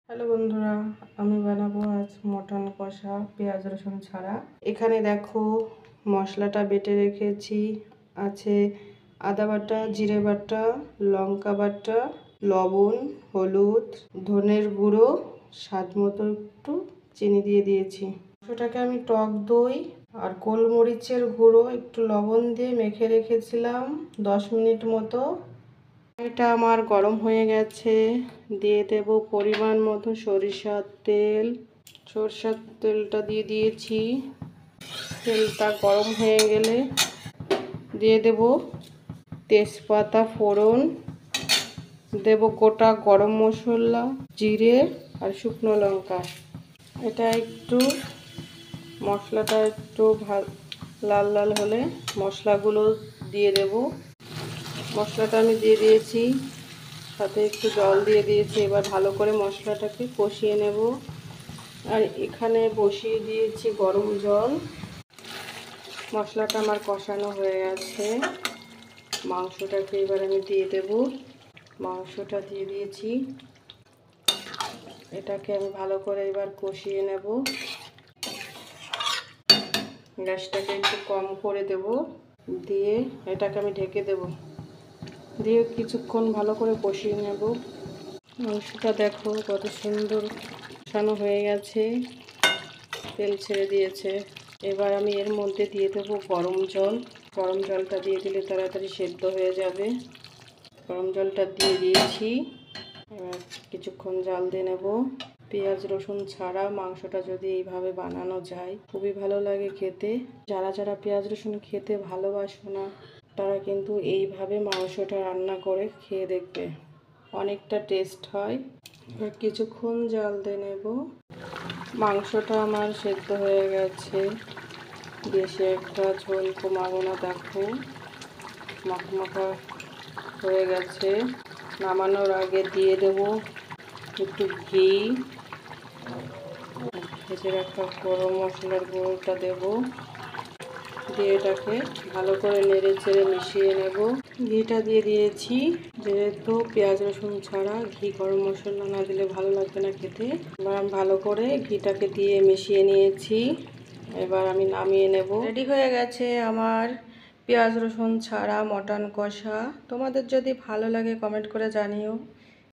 Hello বন্ধুরা, আমি বানাবো আজ মটন কষা পেঁয়াজ রসুন ছাড়া। এখানে দেখো মশলাটা বেটে রেখেছি। আছে আদা বাটা, জিরে বাটা, লঙ্কা বাটা, লবণ, হলুদ, ধনের গুঁড়ো, স্বাদ মতো একটু চিনি দিয়ে দিয়েছি। মাংসটাকে আমি টক দই আর গোলমরিচের গুঁড়ো একটু লবণ দিয়ে মেখে রেখেছিলাম 10 মিনিট মতো। এটা আমার গরম হয়ে গেছে, দিয়ে দেব পরিমাণ মতো সরিষার তেল। সরষের তেলটা দিয়ে দিয়েছি। তেলটা গরম হয়ে গেলে দিয়ে দেব তেজপাতা ফোড়ন, দেব গোটা গরম মশলা, জিরে আর শুকনো লঙ্কা। এটা একটু মশলাটা একটু লাল লাল হলে মশলাগুলো দিয়ে দেব। মশলাটা আমি দিয়ে দিয়েছি, সাথে একটু জল দিয়ে দিয়েছি। এবার ভালো করে মশলাটাকে কষিয়ে নেব। আর এখানে বসিয়ে দিয়েছি গরম জল। মশলাটা আমার কষানো হয়ে গেছে। মাংসটাকে এবার আমি দিয়ে দেব। মাংসটা দিয়ে দিয়েছি। এটাকে আমি ভালো করে এবার কষিয়ে নেব। গ্যাসটাকে একটু কম করে দেব, দিয়ে এটাকে আমি ঢেকে দেব। দিয়ে কিছুক্ষণ ভালো করে কষিয়ে নেব। মাংসটা দেখো কত সুন্দর কষানো হয়ে গেছে, তেল ছেড়ে দিয়েছে। এবার আমি এর মধ্যে দিয়ে দেবো গরম জল। গরম জলটা দিয়ে দিলে তাড়াতাড়ি সেদ্ধ হয়ে যাবে। গরম জলটা দিয়ে দিয়েছি। এবার কিছুক্ষণ জাল দিয়ে নেব। পেঁয়াজ রসুন ছাড়া মাংসটা যদি এইভাবে বানানো যায় খুবই ভালো লাগে খেতে। যারা যারা পেঁয়াজ রসুন খেতে ভালোবাসো না তারা কিন্তু এইভাবে মাংসটা রান্না করে খেয়ে দেখবে, অনেকটা টেস্ট হয়। কিছুক্ষণ জাল দিয়ে নেব। মাংসটা আমার সেদ্ধ হয়ে গেছে, বেশি একটা ঝোল কমাবো না। দেখো মাখা হয়ে গেছে। নামানোর আগে দিয়ে দেব একটু ঘি, ভেজে রাখা গরম মশলার গুঁড়োটা দেব, দিয়ে এটাকে ভালো করে নেড়ে চেড়ে মিশিয়ে নেব। ঘিটা দিয়ে দিয়েছি, যেহেতু পেঁয়াজ রসুন ছাড়া ঘি গরম মশলা না দিলে ভালো লাগবে না খেতে। এবার আমি ভালো করে ঘিটাকে দিয়ে মিশিয়ে নিয়েছি। এবার আমি নামিয়ে নেব। রেডি হয়ে গেছে আমার পেঁয়াজ রসুন ছাড়া মটন কষা। তোমাদের যদি ভালো লাগে কমেন্ট করে জানিও।